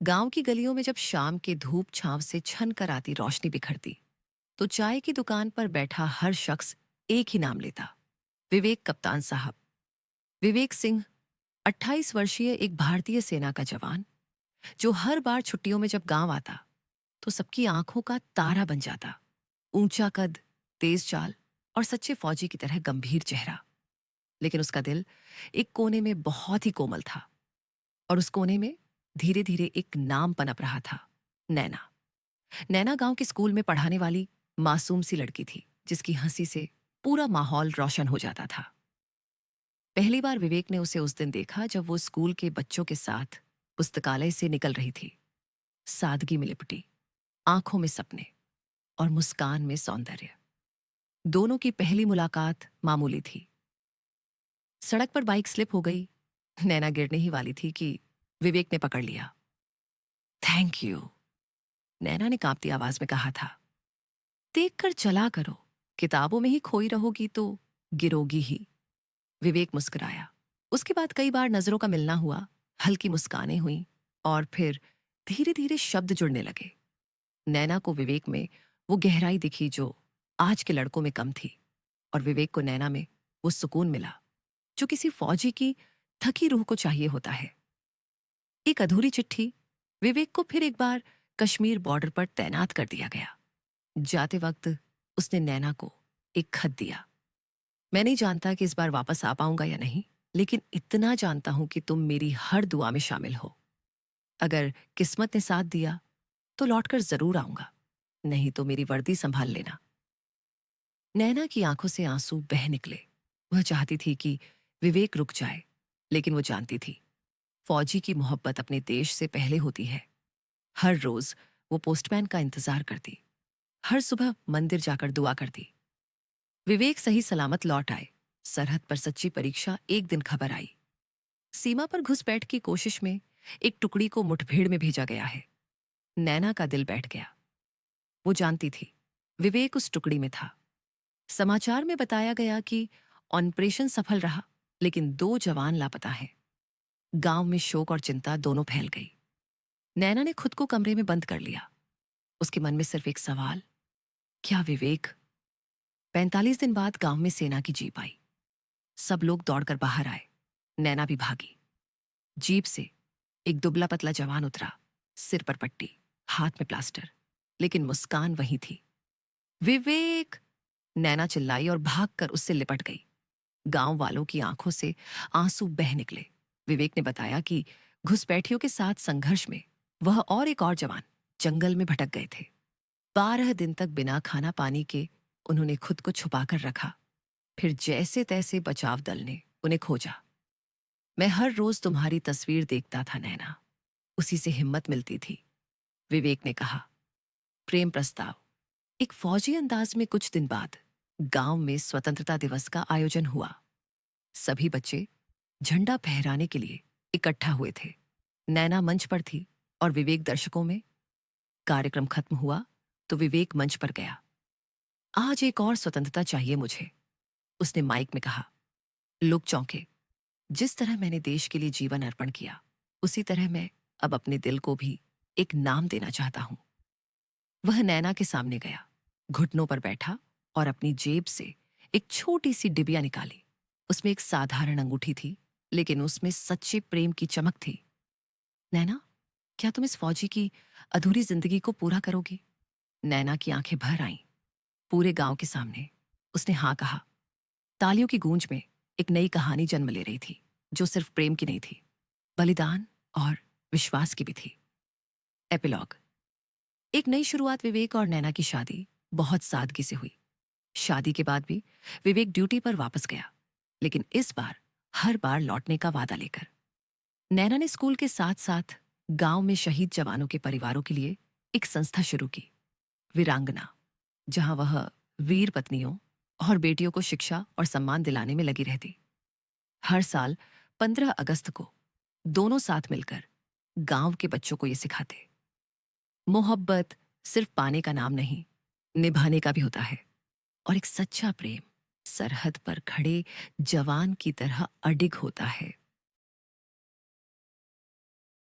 गांव की गलियों में जब शाम के धूप छांव से छन कर आती रोशनी बिखरती, तो चाय की दुकान पर बैठा हर शख्स एक ही नाम लेता। विवेक कप्तान साहब। विवेक सिंह, 28 वर्षीय, एक भारतीय सेना का जवान, जो हर बार छुट्टियों में जब गांव आता तो सबकी आंखों का तारा बन जाता। ऊंचा कद, तेज चाल और सच्चे फौजी की तरह गंभीर चेहरा। लेकिन उसका दिल एक कोने में बहुत ही कोमल था, और उस कोने में धीरे धीरे एक नाम पनप रहा था। नैना। नैना गांव के स्कूल में पढ़ाने वाली मासूम सी लड़की थी, जिसकी हंसी से पूरा माहौल रोशन हो जाता था। पहली बार विवेक ने उसे उस दिन देखा जब वो स्कूल के बच्चों के साथ पुस्तकालय से निकल रही थी। सादगी में लिपटी, आंखों में सपने और मुस्कान में सौंदर्य। दोनों की पहली मुलाकात मामूली थी। सड़क पर बाइक स्लिप हो गई। नैना गिरने ही वाली थी कि विवेक ने पकड़ लिया। थैंक यू, नैना ने कांपती आवाज में कहा था। देखकर चला करो, किताबों में ही खोई रहोगी तो गिरोगी ही। विवेक मुस्कुराया। उसके बाद कई बार नजरों का मिलना हुआ, हल्की मुस्कानें हुई और फिर धीरे धीरे शब्द जुड़ने लगे। नैना को विवेक में वो गहराई दिखी जो आज के लड़कों में कम थी, और विवेक को नैना में वो सुकून मिला जो किसी फौजी की थकी रूह को चाहिए होता है। एक अधूरी चिट्ठी। विवेक को फिर एक बार कश्मीर बॉर्डर पर तैनात कर दिया गया। जाते वक्त उसने नैना को एक खत दिया। मैं नहीं जानता कि इस बार वापस आ पाऊंगा या नहीं, लेकिन इतना जानता हूं कि तुम मेरी हर दुआ में शामिल हो। अगर किस्मत ने साथ दिया तो लौटकर जरूर आऊंगा, नहीं तो मेरी वर्दी संभाल लेना। नैना की आंखों से आंसू बह निकले। वह चाहती थी कि विवेक रुक जाए, लेकिन वो जानती थी फौजी की मोहब्बत अपने देश से पहले होती है। हर रोज वो पोस्टमैन का इंतजार करती, हर सुबह मंदिर जाकर दुआ करती। विवेक सही सलामत लौट आए। सरहद पर सच्ची परीक्षा। एक दिन खबर आई, सीमा पर घुसपैठ की कोशिश में एक टुकड़ी को मुठभेड़ में भेजा गया है। नैना का दिल बैठ गया। वो जानती थी विवेक उस टुकड़ी में था। समाचार में बताया गया कि ऑपरेशन सफल रहा, लेकिन 2 जवान लापता हैं। गांव में शोक और चिंता दोनों फैल गई। नैना ने खुद को कमरे में बंद कर लिया। उसके मन में सिर्फ एक सवाल, क्या विवेक? 45 दिन बाद गांव में सेना की जीप आई। सब लोग दौड़कर बाहर आए। नैना भी भागी। जीप से एक दुबला पतला जवान उतरा, सिर पर पट्टी, हाथ में प्लास्टर, लेकिन मुस्कान वही थी। विवेक! नैना चिल्लाई और भागकर उससे लिपट गई। गांव वालों की आंखों से आंसू बह निकले। विवेक ने बताया कि घुसपैठियों के साथ संघर्ष में वह और एक और जवान जंगल में भटक गए थे। 12 दिन तक बिना खाना पानी के उन्होंने खुद को छुपाकर रखा। फिर जैसे तैसे बचाव दल ने उन्हें खोजा। मैं हर रोज तुम्हारी तस्वीर देखता था नैना, उसी से हिम्मत मिलती थी, विवेक ने कहा। प्रेम प्रस्ताव। एक फौजी अंदाज में कुछ दिन बाद गांव में स्वतंत्रता दिवस का आयोजन हुआ। सभी बच्चे झंडा फहराने के लिए इकट्ठा हुए थे। नैना मंच पर थी और विवेक दर्शकों में। कार्यक्रम खत्म हुआ तो विवेक मंच पर गया। आज एक और स्वतंत्रता चाहिए मुझे, उसने माइक में कहा। लोग चौंके। जिस तरह मैंने देश के लिए जीवन अर्पण किया, उसी तरह मैं अब अपने दिल को भी एक नाम देना चाहता हूं। वह नैना के सामने गया, घुटनों पर बैठा और अपनी जेब से एक छोटी सी डिबिया निकाली। उसमें एक साधारण अंगूठी थी, लेकिन उसमें सच्चे प्रेम की चमक थी। नैना, क्या तुम इस फौजी की अधूरी जिंदगी को पूरा करोगी? नैना की आंखें भर आईं। पूरे गांव के सामने उसने हाँ कहा। तालियों की गूंज में एक नई कहानी जन्म ले रही थी, जो सिर्फ प्रेम की नहीं थी, बलिदान और विश्वास की भी थी। एपिलॉग। एक नई शुरुआत। विवेक और नैना की शादी बहुत सादगी से हुई। शादी के बाद भी विवेक ड्यूटी पर वापस गया, लेकिन इस बार हर बार लौटने का वादा लेकर। नैना ने स्कूल के साथ साथ गांव में शहीद जवानों के परिवारों के लिए एक संस्था शुरू की, वीरांगना, जहां वह वीर पत्नियों और बेटियों को शिक्षा और सम्मान दिलाने में लगी रहती। हर साल 15 अगस्त को दोनों साथ मिलकर गांव के बच्चों को ये सिखाते, मोहब्बत सिर्फ पाने का नाम नहीं, निभाने का भी होता है। और एक सच्चा प्रेम सरहद पर खड़े जवान की तरह अडिग होता है।